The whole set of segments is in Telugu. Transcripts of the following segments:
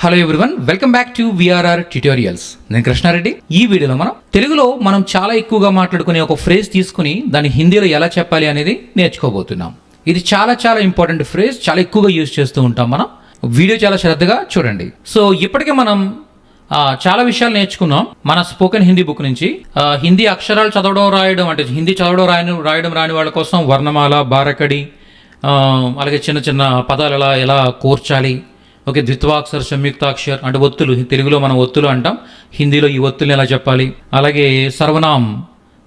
Hello everyone, welcome back to VRR tutorials. నేను కృష్ణారెడ్డి. ఈ వీడియోలో తెలుగులో మనం చాలా ఎక్కువగా మాట్లాడుకునే ఒక ఫ్రేజ్ తీసుకుని దాన్ని హిందీలో ఎలా చెప్పాలి అనేది నేర్చుకోబోతున్నాం. ఇది చాలా చాలా ఇంపార్టెంట్ ఫ్రేజ్, చాలా ఎక్కువగా యూజ్ చేస్తూ ఉంటాం మనం. వీడియో చాలా శ్రద్ధగా చూడండి. సో ఇప్పటికే మనం చాలా విషయాలు నేర్చుకున్నాం మన స్పోకెన్ హిందీ బుక్ నుంచి. హిందీ అక్షరాలు చదవడం రాయడం, అంటే హిందీ చదవడం రాయడం రాని వాళ్ళ కోసం వర్ణమాల, బారకడి, అలాగే చిన్న చిన్న పదాలు ఎలా కూర్చాలి, ఓకే, ద్విత్వాక్షర, సంయుక్తాక్షర్ అంటే ఒత్తులు, తెలుగులో మనం ఒత్తులు అంటాం, హిందీలో ఈ ఒత్తుల్ని ఎలా చెప్పాలి. అలాగే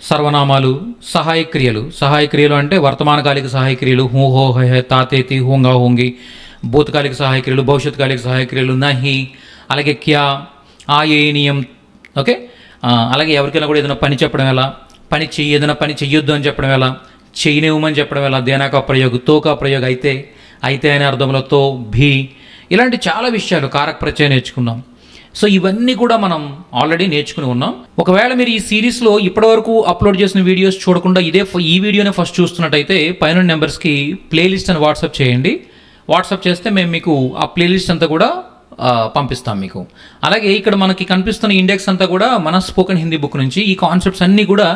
సర్వనామాలు, సహాయక్రియలు అంటే వర్తమానకాలిక సహాయక్రియలు, హూ హో హై తాతేతి, హోంగా హోంగి, భూతకాలిక సహాయక్రియలు, భవిష్యత్కాలిక సహాయక్రియలు, నహి, అలాగే క్యా, ఆ ఏ నియం, ఓకే. అలాగే ఎవరికైనా కూడా ఏదైనా పని చెప్పడం ఎలా, ఏదైనా పని చెయ్యొద్దు అని చెప్పడం ఎలా, చేయనివ్వమని చెప్పడం ఎలా, దేనాకా ప్రయోగ, తోకా ప్రయోగ, అయితే అనే అర్థంలో తో, భీ, ఇలాంటి చాలా విషయాలు, కారక ప్రత్యయం నేర్చుకున్నాం. సో ఇవన్నీ కూడా మనం ఆల్రెడీ నేర్చుకుని ఉన్నాం. ఒకవేళ మీరు ఈ సిరీస్లో ఇప్పటివరకు అప్లోడ్ చేసిన వీడియోస్ చూడకుండా ఈ వీడియోనే ఫస్ట్ చూస్తున్నట్టయితే పైన నెంబర్స్కి ప్లేలిస్ట్ అని వాట్సాప్ చేయండి. వాట్సాప్ చేస్తే మేము మీకు ఆ ప్లేలిస్ట్ అంతా కూడా పంపిస్తాం మీకు. అలాగే ఇక్కడ మనకి కనిపిస్తున్న ఇండెక్స్ అంతా కూడా మన స్పోకెన్ హిందీ బుక్ నుంచి ఈ కాన్సెప్ట్స్ అన్నీ కూడా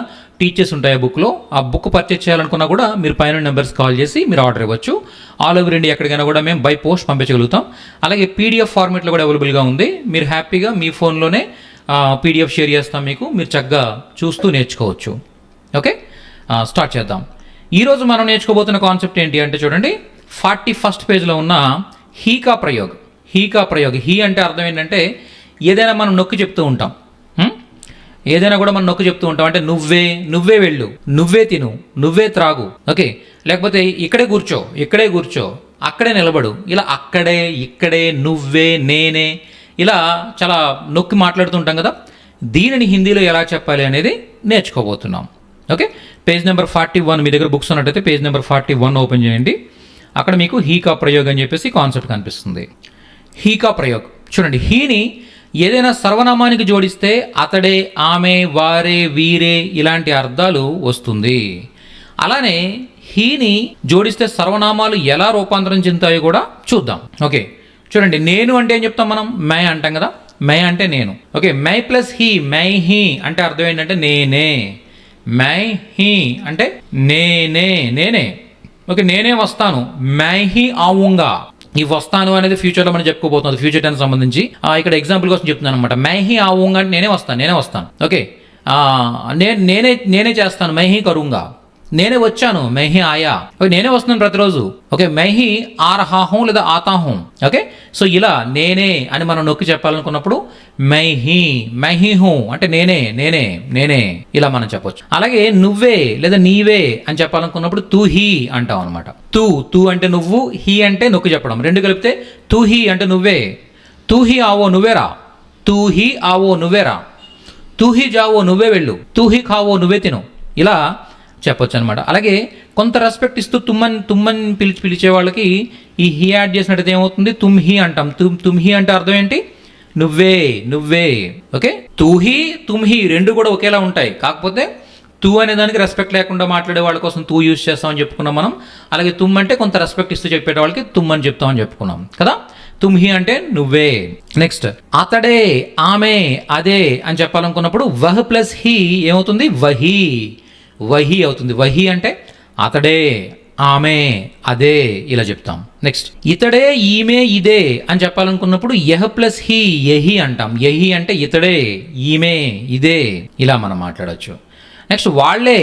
టీచర్స్ ఉంటాయి ఆ బుక్లో. ఆ బుక్ పర్చేస్ చేయాలనుకున్నా కూడా మీరు పైన నెంబర్స్ కాల్ చేసి మీరు ఆర్డర్ ఇవ్వచ్చు. ఆల్ ఓవర్ ఇండియా ఎక్కడికైనా కూడా మేము బై పోస్ట్ పంపించగలుగుతాం. అలాగే పీడిఎఫ్ ఫార్మేట్లో కూడా అవైలబుల్గా ఉంది. మీరు హ్యాపీగా మీ ఫోన్లోనే పీడిఎఫ్ షేర్ చేస్తాం మీకు, మీరు చక్కగా చూస్తూ నేర్చుకోవచ్చు. ఓకే, స్టార్ట్ చేద్దాం. ఈరోజు మనం నేర్చుకోబోతున్న కాన్సెప్ట్ ఏంటి అంటే చూడండి, 41st పేజ్లో ఉన్న హీకా ప్రయోగ్. హీ అంటే అర్థం ఏంటంటే ఏదైనా మనం నొక్కి చెప్తూ ఉంటాం, ఏదైనా కూడా మనం నొక్కి చెప్తూ ఉంటాం. అంటే నువ్వే వెళ్ళు, నువ్వే తిను, నువ్వే త్రాగు, ఓకే. లేకపోతే ఇక్కడే కూర్చో, అక్కడే నిలబడు, ఇలా అక్కడే, ఇక్కడే, నువ్వే, నేనే, ఇలా చాలా నొక్కి మాట్లాడుతూ ఉంటాం కదా. దీనిని హిందీలో ఎలా చెప్పాలి అనేది నేర్చుకోబోతున్నాం. ఓకే, పేజ్ నెంబర్ 41, మీ దగ్గర బుక్స్ ఉన్నట్టయితే పేజ్ నెంబర్ 41 ఓపెన్ చేయండి. అక్కడ మీకు హీకా ప్రయోగ్ అని చెప్పేసి కాన్సెప్ట్ కనిపిస్తుంది. హీకా ప్రయోగ్ చూడండి, హీని ఏదైనా సర్వనామానికి జోడిస్తే అతడే, ఆమె, వారే, వీరే ఇలాంటి అర్థాలు వస్తుంది. అలానే హీని జోడిస్తే సర్వనామాలు ఎలా రూపాంతరం చెందుతాయో కూడా చూద్దాం. ఓకే, చూడండి, నేను అంటే ఏం చెప్తాం మనం, మై అంటాం కదా. మై అంటే నేను, okay. My plus he, my he అంటే అర్థం ఏంటంటే నేనే. మై హీ అంటే నేనే, ఓకే. నేనే వస్తాను, మై హీ ఆవుంగా. ఈ వస్తాను అనేది ఫ్యూచర్లో మనం చెప్పుకోబోతుంది, ఫ్యూచర్ టెన్స్ సంబంధించి. ఇక్కడ ఎగ్జాంపుల్ కోసం చెప్తున్నాను అనమాట. మై హీ ఆవుంగా అంటే నేనే వస్తాను, ఓకే. నేనే చేస్తాను, మై హీ కరుంగా. నేనే వచ్చాను, మై హీ ఆయా, నేనే వస్తున్నాను ప్రతిరోజు, ఓకే. మై హీ ఆ రహా హూం లేదా ఆతా హూం, ఓకే. సో ఇలా నేనే అని మనం నొక్కి చెప్పాలనుకున్నప్పుడు మై హీ హూం అంటే నేనే ఇలా మనం చెప్పొచ్చు. అలాగే నువ్వే లేదా నీవే అని చెప్పాలనుకున్నప్పుడు తూ హీ అంటాం అనమాట. తూ అంటే నువ్వు, హీ అంటే నొక్కి చెప్పడం, రెండు కలిపితే తూ హీ అంటే నువ్వే. తూ హీ ఆవో నువ్వేరా, తూ హీ ఆవో నువ్వేరా, తూ హీ జావో నువ్వే వెళ్ళు, తూ హీ ఖావో నువ్వే తిను, ఇలా చెప్పొచ్చు అనమాట. అలాగే కొంత రెస్పెక్ట్ ఇస్తూ తుమ్మని పిలిచే వాళ్ళకి ఈ హీ యాడ్ చేసినట్టయితే ఏమవుతుంది, తుమ్ హీ అంటాం. తుమ్ హీ అంటే అర్థం ఏంటి, నువ్వే, ఓకే. తూ హీ, తుమ్ హీ రెండు కూడా ఒకేలా ఉంటాయి, కాకపోతే తూ అనే దానికి రెస్పెక్ట్ లేకుండా మాట్లాడే వాళ్ళ కోసం తూ యూజ్ చేస్తామని చెప్పుకున్నాం మనం. అలాగే తుమ్ అంటే కొంత రెస్పెక్ట్ ఇస్తూ చెప్పే వాళ్ళకి తుమ్ అని చెప్తామని చెప్పుకున్నాం కదా. తుమ్ హీ అంటే నువ్వే. నెక్స్ట్ అతడే, ఆమె, అదే అని చెప్పాలనుకున్నప్పుడు వహ్ ప్లస్ హీ ఏమవుతుంది, వహీ అవుతుంది. వహీ అంటే అతడే, ఆమె, అదే ఇలా చెప్తాం. నెక్స్ట్ ఇతడే, ఈమె, ఇదే అని చెప్పాలనుకున్నప్పుడు యహ్ ప్లస్ హీ యహీ అంటాం. యహీ అంటే ఇతడే, ఈమె, ఇదే ఇలా మనం మాట్లాడచ్చు. నెక్స్ట్ వాళ్ళే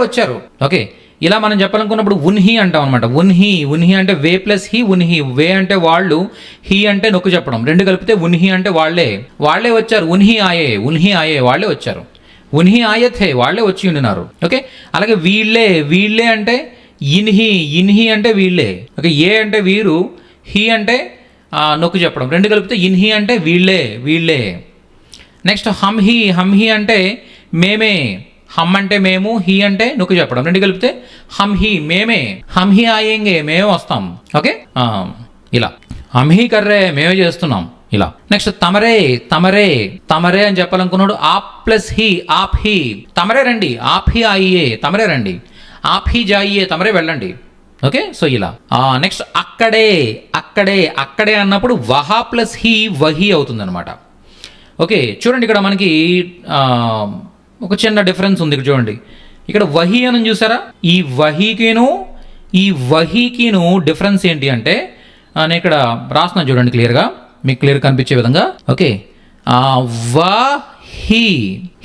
వచ్చారు, ఓకే. ఇలా మనం చెప్పాలనుకున్నప్పుడు ఉన్హీ అంటాం అనమాట. ఉన్హీ అంటే వే ప్లస్ హీ, ఉన్హీ. వే అంటే వాళ్ళు, హీ అంటే నొక్కు చెప్పడం, రెండు కలిపితే ఉన్హీ అంటే వాళ్ళే వచ్చారు. ఉన్హీ ఆయే వాళ్ళే వచ్చారు. ఉన్హీ ఆయత్ హే వాళ్ళే వచ్చి ఉండినారు, ఓకే. అలాగే వీళ్ళే అంటే ఇన్హీ అంటే వీళ్ళే, ఓకే. ఏ అంటే వీరు, హీ అంటే నొక్కు చెప్పడం, రెండు కలిపితే ఇన్హీ అంటే వీళ్ళే. నెక్స్ట్ హమ్ హీ అంటే మేమే. హమ్ అంటే మేము, హీ అంటే నొక్కు చెప్పడం, రెండు కలిపితే హమ్ హీ ఆయేంగే మేమే వస్తాం, ఓకే. ఇలా హమ్ హీ కర్రే మేమే చేస్తున్నాం ఇలా. నెక్స్ట్ తమరే అని చెప్పాలనుకున్నాడు ఆప్ ప్లస్ హీ, ఆప్ హీ, తమరే రండి, ఆప్ హీ ఆయియే తమరే రండి, ఆప్ హీ జాయియే తమరే వెళ్ళండి, ఓకే, సో ఇలా. నెక్స్ట్ అక్కడే అక్కడే అక్కడే అన్నప్పుడు వహా ప్లస్ హీ వహీ అవుతుంది అనమాట. ఓకే, చూడండి ఇక్కడ మనకి ఒక చిన్న డిఫరెన్స్ ఉంది. ఇక్కడ చూడండి, ఇక్కడ వహీ అని చూసారా, ఈ వహీకిను డిఫరెన్స్ ఏంటి అంటే నేను ఇక్కడ రాస్తున్నా చూడండి క్లియర్గా, మీకు క్లియర్ కనిపించే విధంగా. ఓకే,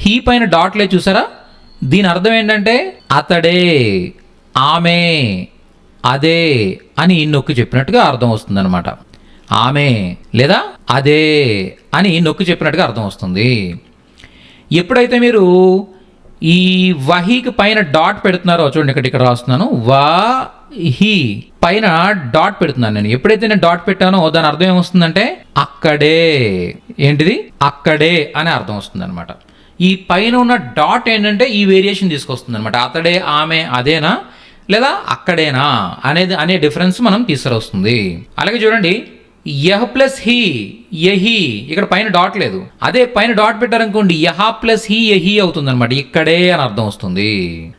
హీ పైన డాట్ లేదు చూసారా, దీని అర్థం ఏంటంటే అతడే, ఆమె, అదే అని నొక్కి చెప్పినట్టుగా అర్థం వస్తుంది అనమాట. ఆమె లేదా అదే అని నొక్కి చెప్పినట్టుగా అర్థం వస్తుంది. ఎప్పుడైతే మీరు ఈ వహీకి పైన డాట్ పెడుతున్నారో చూడండి, ఇక్కడ రాస్తున్నాను, వహీ పైన డాట్ పెడుతున్నాను నేను. ఎప్పుడైతే నేను డాట్ పెట్టానో దాని అర్థం ఏమొస్తుందంటే అక్కడే, ఏంటిది అక్కడే అని అర్థం వస్తుంది అనమాట. ఈ పైన ఉన్న డాట్ ఏంటంటే ఈ వేరియేషన్ తీసుకొస్తుంది అనమాట. అతడే, ఆమె, అదేనా లేదా అక్కడేనా అనే డిఫరెన్స్ మనం తీసుకురొస్తుంది. అలాగే చూడండి, యహ్ ప్లస్ హీ యహీ, ఇక్కడ పైన డాట్ లేదు. అదే పైన డాట్ పెట్టారనుకోండి, యహా ప్లస్ హీ యహీ అవుతుంది అనమాట, ఇక్కడే అని అర్థం వస్తుంది.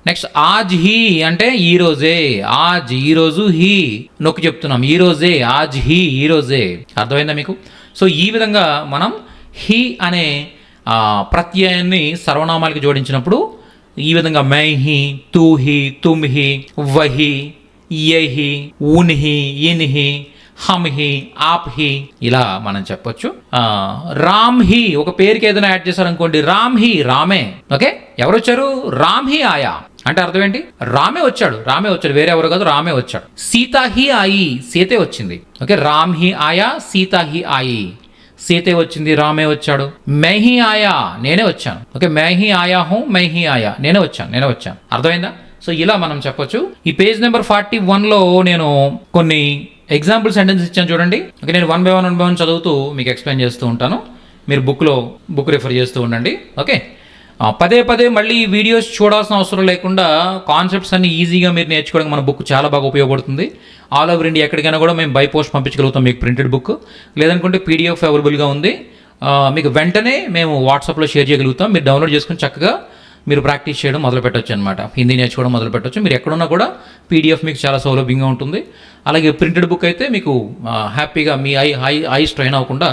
నెక్స్ట్ ఆజ్ హీ అంటే ఈ రోజే, ఆజ్ ఈ రోజు, హీ నొక్కి చెప్తున్నాం ఈ రోజే, ఆజ్ హీ ఈ రోజే. అర్థమైందా మీకు? సో ఈ విధంగా మనం హీ అనే ప్రత్యయాన్ని సర్వనామాలకి జోడించినప్పుడు ఈ విధంగా మై హీ, తూ హీ, తుమ్ హీ, వహీ, యహీ, ఉన్హీ, ఇన్హీ, హమ్ హీ, ఆప్ హీ ఇలా మనం చెప్పొచ్చు. రామ్ హీ, ఒక పేరుకి ఏదైనా యాడ్ చేశారనుకోండి, రామ్ హీ రామే. ఓకే, ఎవరు వచ్చారు? రామ్ హీ ఆయా అంటే అర్థం ఏంటి? రామే వచ్చాడు, వేరే ఎవరు కాదు, రామే వచ్చాడు. సీతా హీ ఆయి, సీతే వచ్చింది. ఓకే, రామ్ హీ ఆయా, సీతా హీ ఆయి, సీతే వచ్చింది, రామే వచ్చాడు. మై హీ ఆయా, నేనే వచ్చాను. ఓకే, మై హీ ఆయా హూ, మై హీ ఆయా, నేనే వచ్చాను. అర్థమైందా? సో ఇలా మనం చెప్పొచ్చు. ఈ పేజ్ నెంబర్ 41లో నేను కొన్ని ఎగ్జాంపుల్ సెంటెన్స్ ఇచ్చాను చూడండి. ఓకే, నేను వన్ బై వన్ చదువుతూ మీకు ఎక్స్ప్లెయిన్ చేస్తూ ఉంటాను. మీరు బుక్ రిఫర్ చేస్తూ ఉండండి. ఓకే, పదే మళ్ళీ వీడియోస్ చూడాల్సిన అవసరం లేకుండా కాన్సెప్ట్స్ అన్ని ఈజీగా మీరు నేర్చుకోవడానికి మన బుక్ చాలా బాగా ఉపయోగపడుతుంది. ఆల్ ఓవర్ ఇండియా ఎక్కడికైనా కూడా మేము బై పోస్ట్ పంపించగలుగుతాం మీకు ప్రింటెడ్ బుక్. లేదనుకుంటే పీడిఎఫ్ అవైలబుల్గా ఉంది, మీకు వెంటనే మేము వాట్సాప్లో షేర్ చేయగలుగుతాం. మీరు డౌన్లోడ్ చేసుకుని చక్కగా మీరు ప్రాక్టీస్ చేయడం మొదలు పెట్టవచ్చు అనమాట. హిందీ నేర్చుకోవడం మొదలు పెట్టవచ్చు. మీరు ఎక్కడున్నా కూడా పీడిఎఫ్ మీకు చాలా సౌలభ్యంగా ఉంటుంది. అలాగే ప్రింటెడ్ బుక్ అయితే మీకు హ్యాపీగా మీ ఐ స్ట్రెయిన్ అవ్వకుండా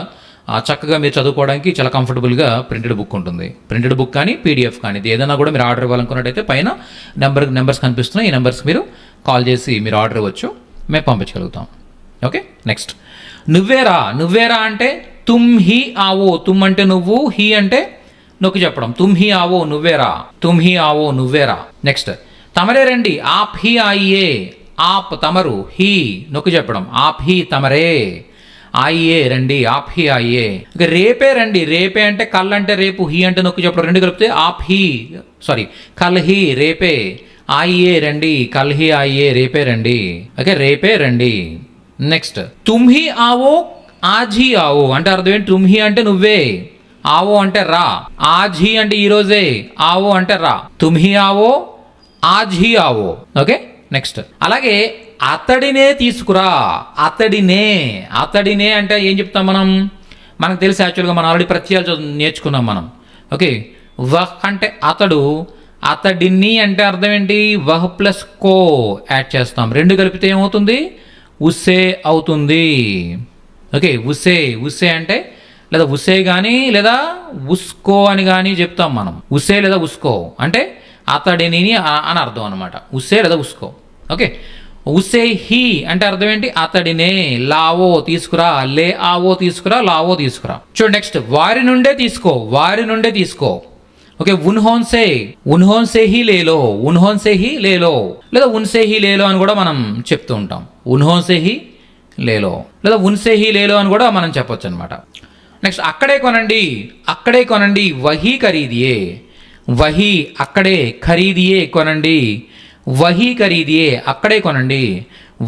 చక్కగా మీరు చదువుకోవడానికి చాలా కంఫర్టబుల్గా ప్రింటెడ్ బుక్ ఉంటుంది. ప్రింటెడ్ బుక్ కానీ పీడిఎఫ్ కానీ ఏదైనా కూడా మీరు ఆర్డర్ ఇవ్వాలనుకున్నట్టయితే పైన నెంబర్స్ కనిపిస్తున్నాయి. ఈ నెంబర్స్కి మీరు కాల్ చేసి మీరు ఆర్డర్ ఇవ్వచ్చు, మేము పంపించగలుగుతాం. ఓకే, నెక్స్ట్ నువ్వేరా అంటే తుమ్ హీ ఆవో, తుమ్ అంటే నువ్వు, హీ అంటే నొక్కి చెప్పడం, తుమ్ హీ ఆవో నువ్వేరా. నెక్స్ట్ తమరే రండి, ఆప్ హీ ఆయియే, ఆప్ తమరు, హీ నొక్కి చెప్పడం, ఆప్ హీ తమరే, ఆయియే రండి, ఆప్ హీ ఆయియే. ఇక రేపే రండి, రేపే అంటే కల్ అంటే రేపు, హీ అంటే నొక్కి చెప్పడం, రెండు కలిపితే కల్ హీ రేపే, ఆయియే రండి, కల్ హీ ఆయియే రేపే రండి. ఓకే, రేపే రండి. నెక్స్ట్ తుమ్ హీ ఆవో ఆజ్ హీ ఆవో అంటే అర్థం ఏంటి? తుమ్ హీ అంటే నువ్వే, ఆవో అంటే రా, ఆజ్ హీ అంటే ఈరోజే, ఆవో అంటే రా, తుమ్ హీ ఆవో ఆజ్ హీ ఆవో. ఓకే, నెక్స్ట్ అలాగే అతడినే తీసుకురా, అతడినే అంటే ఏం చెప్తాం మనం? మనకు తెలిసి యాక్చువల్గా మనం ఆల్రెడీ ప్రత్యయాలు నేర్చుకున్నాం మనం. ఓకే, వహ్ అంటే అతడు, అతడిని అంటే అర్థం ఏంటి? వహ్ ప్లస్ కో యాడ్ చేస్తాం, రెండు కలిపితే ఏమవుతుంది? ఉస్సే అవుతుంది. ఓకే, ఉస్సే అంటే లేదా ఉస్సే కానీ లేదా ఉస్కో అని కానీ చెప్తాం మనం. ఉస్సే లేదా ఉస్కో అంటే అతడిని అని అర్థం అనమాట, ఉస్సే లేదా ఉస్కో. ఓకే, ఉస్సే హీ అంటే అర్థం ఏంటి? అతడినే, లావో తీసుకురా, లే ఆవో తీసుకురా, లావో తీసుకురా. చూడండి నెక్స్ట్ వారి నుండే తీసుకో. ఓకే, ఉన్హోన్సే హీ లేలో లేదా ఉన్సే హీ లేలో అని కూడా మనం చెప్తూ ఉంటాం. ఉన్హోన్సే హీ లేలో లేదా ఉన్సే హీ లేలో అని కూడా మనం చెప్పొచ్చు అనమాట. నెక్స్ట్ అక్కడే కొనండి, వహీ ఖరీదియే, వహీ అక్కడే, ఖరీదియే కొనండి, వహీ ఖరీదియే అక్కడే కొనండి.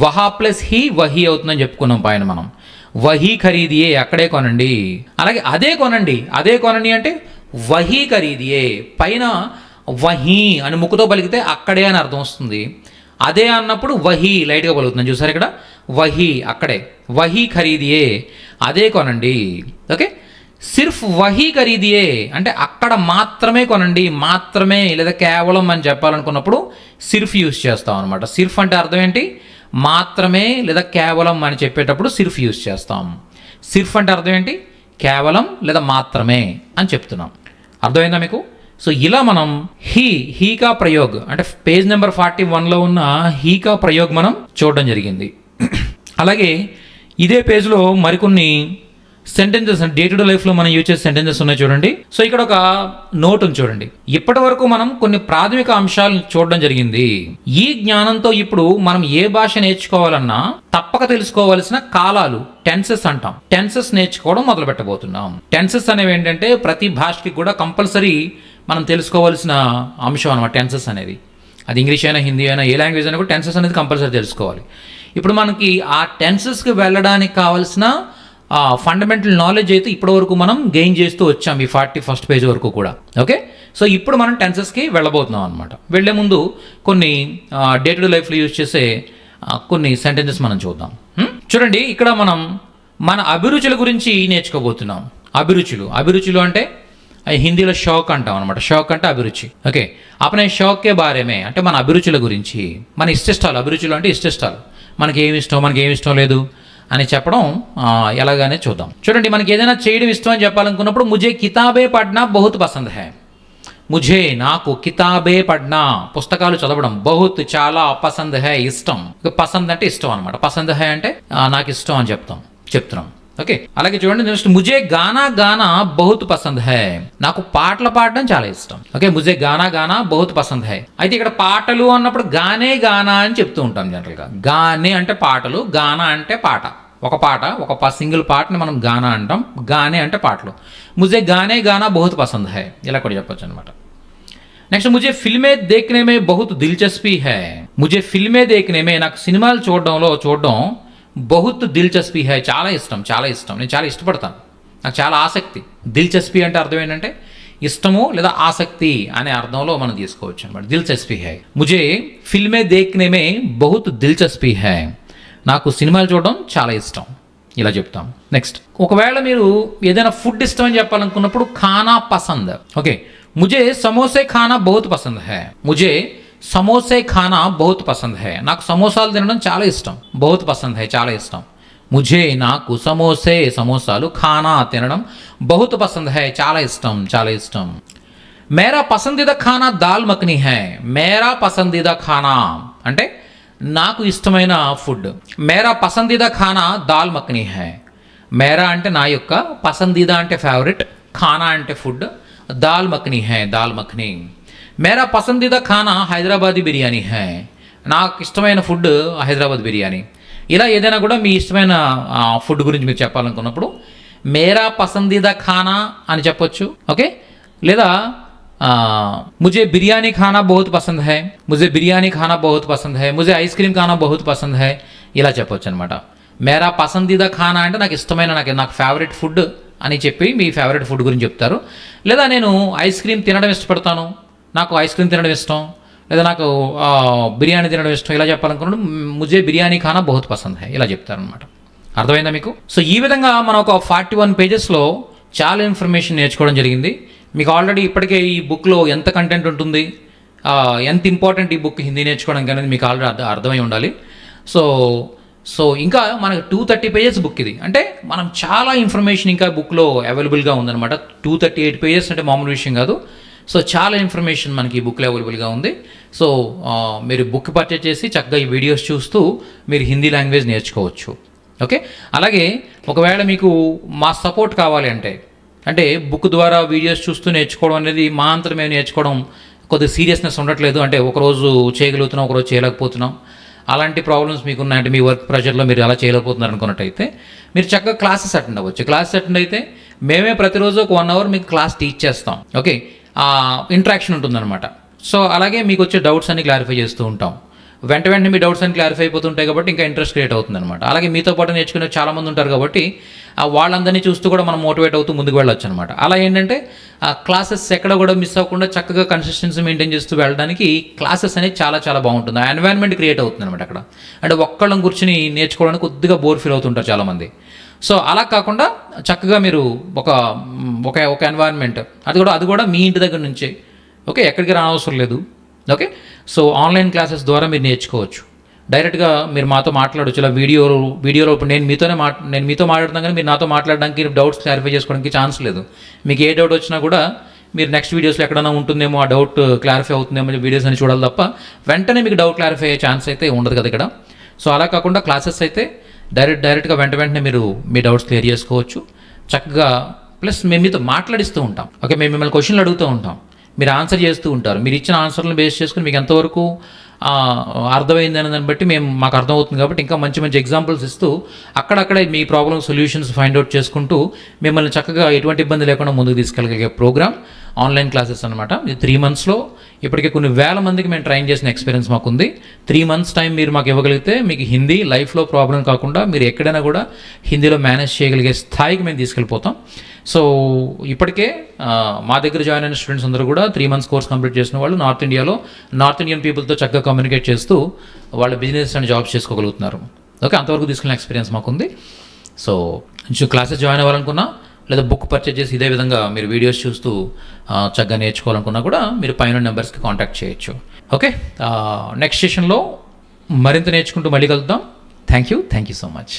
వహా ప్లస్ హీ వహీ అవుతుందని చెప్పుకున్నాం పైన మనం. వహీ ఖరీదియే అక్కడే కొనండి. అలాగే అదే కొనండి అంటే వహీ ఖరీదియే, పైన వహీ అని ముక్కుతో పలికితే అక్కడే అని అర్థం వస్తుంది. అదే అన్నప్పుడు వహీ లైట్గా పలుకుతుంది చూసారు ఇక్కడ, వహీ అక్కడే, వహీ ఖరీదియే అదే కొనండి. ఓకే, సిర్ఫ్ వహీ ఖరీదియే అంటే అక్కడ మాత్రమే కొనండి, మాత్రమే లేదా కేవలం అని చెప్పాలనుకున్నప్పుడు సిర్ఫ్ యూజ్ చేస్తాం అనమాట. సిర్ఫ్ అంటే అర్థం ఏంటి? మాత్రమే లేదా కేవలం అని చెప్పేటప్పుడు సిర్ఫ్ యూజ్ చేస్తాం. సిర్ఫ్ అంటే అర్థం ఏంటి? కేవలం లేదా మాత్రమే అని చెప్తున్నాం. అర్థమైందా మీకు? సో ఇలా మనం హీకా ప్రయోగ్ అంటే పేజ్ నెంబర్ 41లో ఉన్న హీకా ప్రయోగ్ మనం చూడడం జరిగింది. అలాగే ఇదే పేజ్లో మరికొన్ని సెంటెన్సెస్ డే టు డే లైఫ్లో మనం యూజ్ చేసే సెంటెన్సెస్ ఉన్నాయి చూడండి. సో ఇక్కడ ఒక నోట్ ఉంది చూడండి. ఇప్పటి వరకు మనం కొన్ని ప్రాథమిక అంశాలను చూడడం జరిగింది. ఈ జ్ఞానంతో ఇప్పుడు మనం ఏ భాష నేర్చుకోవాలన్నా తప్పక తెలుసుకోవాల్సిన కాలాలు టెన్సెస్ అంటాం. టెన్సెస్ నేర్చుకోవడం మొదలు పెట్టబోతున్నాం. టెన్సెస్ అనేవి ఏంటంటే ప్రతి భాషకి కూడా కంపల్సరీ మనం తెలుసుకోవాల్సిన అంశం అనమాట టెన్సెస్ అనేది. అది ఇంగ్లీష్ అయినా హిందీ అయినా ఏ లాంగ్వేజ్ అయినా కూడా టెన్సెస్ అనేది కంపల్సరీ తెలుసుకోవాలి. ఇప్పుడు మనకి ఆ టెన్సెస్కి వెళ్ళడానికి కావాల్సిన ఫండమెంటల్ నాలెడ్జ్ అయితే ఇప్పటివరకు మనం గెయిన్ చేస్తూ వచ్చాం ఈ 41st పేజ్ వరకు కూడా. ఓకే, సో ఇప్పుడు మనం టెన్సెస్కి వెళ్ళబోతున్నాం అనమాట. వెళ్లే ముందు కొన్ని డే టు డే లైఫ్లో యూజ్ చేసే కొన్ని సెంటెన్సెస్ మనం చూద్దాం. చూడండి, ఇక్కడ మనం మన అభిరుచుల గురించి నేర్చుకోబోతున్నాం. అభిరుచులు అంటే హిందీలో షౌక్ అంటాం అనమాట. షౌక్ అంటే అభిరుచి. ఓకే, అపనే షౌకే బారేమే అంటే మన అభిరుచుల గురించి, మన ఇష్టిష్టాలు. అభిరుచులు అంటే ఇష్టిష్టాలు, మనకి ఏమి ఇష్టం లేదు అని చెప్పడం ఎలాగానే చూద్దాం. చూడండి, మనకి ఏదైనా చేయడం ఇష్టం అని చెప్పాలనుకున్నప్పుడు ముజే కితాబే పడ్నా బహుత్ పసంద్ హై. నాకు కితాబే పడ్నా పుస్తకాలు చదవడం బహుత్ చాలా పసంద్ హై ఇష్టం. పసంద్ అంటే ఇష్టం అనమాట. పసంద్ హై అంటే నాకు ఇష్టం అని చెప్తున్నాం. ఓకే, అలాగే చూడండి నెక్స్ట్ ముజే గానా బహుత్ పసంద్ హై. నాకు పాటలు పాడడం చాలా ఇష్టం. ఓకే, ముజే గానా బహుత్ పసంద్ హై. అయితే ఇక్కడ పాటలు అన్నప్పుడు గానా అని చెప్తూ ఉంటాం జనరల్గా. గానే అంటే పాటలు, గానా అంటే పాట. ఒక సింగిల్ పాటని మనం గానా అంటాం. గానే అంటే పాటలు. ముజే గానా బహుత్ పసంద్ హై ఇలా కూడా చెప్పొచ్చు అనమాట. నెక్స్ట్ ముజే ఫిల్మే దేఖ్నే మే బహుత్ దిల్చస్పీ హై. ముజే ఫిల్మే దేఖ్నే మే నాకు సినిమాలు చూడడం బహుత్ దిల్చస్పీ హై చాలా ఇష్టం. నేను చాలా ఇష్టపడతాను. నాకు చాలా ఆసక్తి. దిల్చస్పీ అంటే అర్థం ఏంటంటే ఇష్టము లేదా ఆసక్తి అనే అర్థంలో మనం తీసుకోవచ్చు అనమాట. దిల్చస్పీ హై. ముజే ఫిల్మే దేఖ్నే మే బహుత్ దిల్చస్పీ హై. నాకు సినిమాలు చూడడం చాలా ఇష్టం ఇలా చెప్తాం. నెక్స్ట్, ఒకవేళ మీరు ఏదైనా ఫుడ్ ఇష్టం అని చెప్పాలనుకున్నప్పుడు ఖానా పసంద్. ఓకే, ముజే సమోసే ఖానా బహుత్ పసంద్ హై. సమోసే ఖానా బహుత్ పసంద్ హై. నాకు సమోసాలు తినడం చాలా ఇష్టం. బహుత్ పసంద్ హై చాలా ఇష్టం. నాకు సమోసాలు ఖానా తినడం బహుత్ పసంద్ హై చాలా ఇష్టం. మేరా పసందీదా ఖానా దాల్ మఖనీ హై. మేరా పసందీదా ఖానా అంటే నాకు ఇష్టమైన ఫుడ్. మేరా పసందీదా ఖానా దాల్ మఖనీ హై. మేరా అంటే నా యొక్క, పసందీదా అంటే ఫేవరెట్, ఖానా అంటే ఫుడ్, దాల్ మఖనీ హై దాల్ మఖనీ. మేరా పసందీదా ఖానా హైదరాబాదీ బిర్యానీ హై. నాకు ఇష్టమైన ఫుడ్ హైదరాబాద్ బిర్యానీ. ఇలా ఏదైనా కూడా మీ ఇష్టమైన ఫుడ్ గురించి మీరు చెప్పాలనుకున్నప్పుడు మేరా పసందీదా ఖానా అని చెప్పొచ్చు. ఓకే, లేదా ముజే బిర్యానీ ఖానా బహుత్ పసంద్ హై. ముజే ఐస్ క్రీమ్ ఖానా బహుత్ పసంద్ హై ఇలా చెప్పొచ్చు అనమాట. మేరా పసందీదా ఖానా అంటే నాకు ఇష్టమైన, నాకు ఫేవరెట్ ఫుడ్ అని చెప్పి మీ ఫేవరెట్ ఫుడ్ గురించి చెప్తారు. లేదా నేను ఐస్ క్రీమ్ తినడం ఇష్టపడతాను, నాకు ఐస్ క్రీమ్ తినడం ఇష్టం, లేదా నాకు బిర్యానీ తినడం ఇష్టం ఇలా చెప్పాలనుకున్నప్పుడు ముజే బిర్యానీ ఖానా బహుత్ పసంద్ హై ఇలా చెప్తారనమాట. అర్థమైందా మీకు? సో ఈ విధంగా మనం ఒక 41 పేజెస్లో చాలా ఇన్ఫర్మేషన్ నేర్చుకోవడం జరిగింది. మీకు ఆల్రెడీ ఇప్పటికే ఈ బుక్లో ఎంత కంటెంట్ ఉంటుంది, ఎంత ఇంపార్టెంట్ ఈ బుక్ హిందీ నేర్చుకోవడానికి అనేది మీకు ఆల్రెడీ అర్థమై ఉండాలి. సో ఇంకా మనకు 230 పేజెస్ బుక్ ఇది. అంటే మనం చాలా ఇన్ఫర్మేషన్ ఇంకా బుక్లో అవైలబుల్గా ఉందన్నమాట. 238 పేజెస్ అంటే మామూలు విషయం కాదు. సో చాలా ఇన్ఫర్మేషన్ మనకి ఈ బుక్లో అవైలబుల్గా ఉంది. సో మీరు బుక్ పర్చేజ్ చేసి చక్కగా ఈ వీడియోస్ చూస్తూ మీరు హిందీ లాంగ్వేజ్ నేర్చుకోవచ్చు. ఓకే, అలాగే ఒకవేళ మీకు మా సపోర్ట్ కావాలి అంటే బుక్ ద్వారా వీడియోస్ చూస్తూ నేర్చుకోవడం అనేది మా అంతరం మేము నేర్చుకోవడం కొద్దిగా సీరియస్నెస్ ఉండట్లేదు. అంటే ఒకరోజు చేయగలుగుతున్నాం, ఒకరోజు చేయలేకపోతున్నాం. అలాంటి ప్రాబ్లమ్స్ మీకు ఉన్నాయంటే మీ వర్క్ ప్రెషర్లో మీరు అలా చేయలేకపోతున్నారు అనుకున్నట్టయితే మీరు చక్కగా క్లాసెస్ అటెండ్ అవ్వచ్చు. క్లాసెస్ అటెండ్ అయితే మేమే ప్రతిరోజు ఒక 1 అవర్ మీకు క్లాస్ టీచ్ చేస్తాం. ఓకే, ఇంట్రాక్షన్ ఉంటుందన్నమాట. సో అలాగే మీకు వచ్చే డౌట్స్ అన్ని క్లారిఫై చేస్తూ ఉంటాం. వెంటనే మీ డౌట్స్ అన్ని క్లారిఫై అయిపోతుంటాయి కాబట్టి ఇంకా ఇంట్రెస్ట్ క్రియేట్ అవుతుంది అనమాట. అలాగే మీతో పాటు నేర్చుకునే చాలామంది ఉంటారు కాబట్టి వాళ్ళందరినీ చూస్తూ కూడా మనం మోటివేట్ అవుతూ ముందుకు వెళ్ళొచ్చు అనమాట. అలా ఏంటంటే క్లాసెస్ ఎక్కడ కూడా మిస్ అవ్వకుండా చక్కగా కన్సిస్టెన్సీ మెయింటైన్ చేస్తూ వెళ్ళడానికి క్లాసెస్ అనేది చాలా చాలా బాగుంటుంది. ఆ ఎన్వైరన్మెంట్ క్రియేట్ అవుతుంది అనమాట అక్కడ. అంటే ఒక్కళ్ళం కూర్చుని నేర్చుకోవడానికి కొద్దిగా బోర్ ఫీల్ అవుతుంటారు చాలామంది. సో అలా కాకుండా చక్కగా మీరు ఒక ఎన్వైరన్మెంట్ అది కూడా మీ ఇంటి దగ్గర నుంచే. ఓకే, ఎక్కడికి రానవసరం లేదు. ఓకే, సో ఆన్లైన్ క్లాసెస్ ద్వారా మీరు నేర్చుకోవచ్చు. డైరెక్ట్గా మీరు మాతో మాట్లాడొచ్చు. ఇలా వీడియోలో ఇప్పుడు నేను మీతో మాట్లాడుతాను, కానీ మీరు నాతో మాట్లాడడానికి, డౌట్స్ క్లారిఫై చేసుకోవడానికి ఛాన్స్ లేదు. మీకు ఏ డౌట్ వచ్చినా కూడా మీరు నెక్స్ట్ వీడియోస్లో ఎక్కడైనా ఉంటుందేమో, ఆ డౌట్ క్లారిఫై అవుతుందేమో వీడియోస్ అని చూడాలి తప్ప వెంటనే మీకు డౌట్ క్లారిఫై అయ్యే ఛాన్స్ అయితే ఉండదు కదా ఇక్కడ. సో అలా కాకుండా క్లాసెస్ అయితే డైరెక్ట్గా వెంటనే మీరు మీ డౌట్స్ క్లియర్ చేసుకోవచ్చు చక్కగా. ప్లస్ మేము మీతో మాట్లాడిస్తూ ఉంటాం. ఓకే, మేము మిమ్మల్ని క్వశ్చన్లు అడుగుతూ ఉంటాం, మీరు ఆన్సర్ చేస్తూ ఉంటారు. మీరు ఇచ్చిన ఆన్సర్లను బేస్ చేసుకుని మీకు ఎంతవరకు అర్థమైంది అనే దాన్ని బట్టి మాకు అర్థమవుతుంది. కాబట్టి ఇంకా మంచి మంచి ఎగ్జాంపుల్స్ ఇస్తూ అక్కడక్కడే మీ ప్రాబ్లమ్ సొల్యూషన్స్ ఫైండ్ అవుట్ చేసుకుంటూ మిమ్మల్ని చక్కగా ఎటువంటి ఇబ్బంది లేకుండా ముందుకు తీసుకెళ్ళగలిగే ప్రోగ్రామ్ ఆన్లైన్ క్లాసెస్ అనమాట. ఇది 3 monthsలో ఇప్పటికే కొన్ని వేల మందికి మేము ట్రైన్ చేసిన ఎక్స్పీరియన్స్ మాకుంది. 3 months టైం మీరు మాకు ఇవ్వగలిగితే మీకు హిందీ లైఫ్లో ప్రాబ్లం కాకుండా మీరు ఎక్కడైనా కూడా హిందీలో మేనేజ్ చేయగలిగే స్థాయికి మేము తీసుకెళ్ళిపోతాం. సో ఇప్పటికే మా దగ్గర జాయిన్ అయిన స్టూడెంట్స్ అందరూ కూడా 3 months కోర్స్ కంప్లీట్ చేసిన వాళ్ళు నార్త్ ఇండియన్ పీపుల్తో చక్కగా కమ్యూనికేట్ చేస్తూ వాళ్ళ బిజినెస్ అండ్ జాబ్స్ చేసుకోగలుగుతున్నారు. ఓకే, అంతవరకు తీసుకున్న ఎక్స్పీరియన్స్ మాకుంది. సో క్లాసెస్ జాయిన్ అవ్వాలనుకున్నా లేదా బుక్ పర్చేజ్ చేసి ఇదే విధంగా మీరు వీడియోస్ చూస్తూ చక్కగా నేర్చుకోవాలనుకున్నా కూడా మీరు పైన నెంబర్స్కి కాంటాక్ట్ చేయొచ్చు. ఓకే, నెక్స్ట్ సెషన్లో మరింత నేర్చుకుంటూ మళ్ళీ కలుద్దాం. Thank you so much.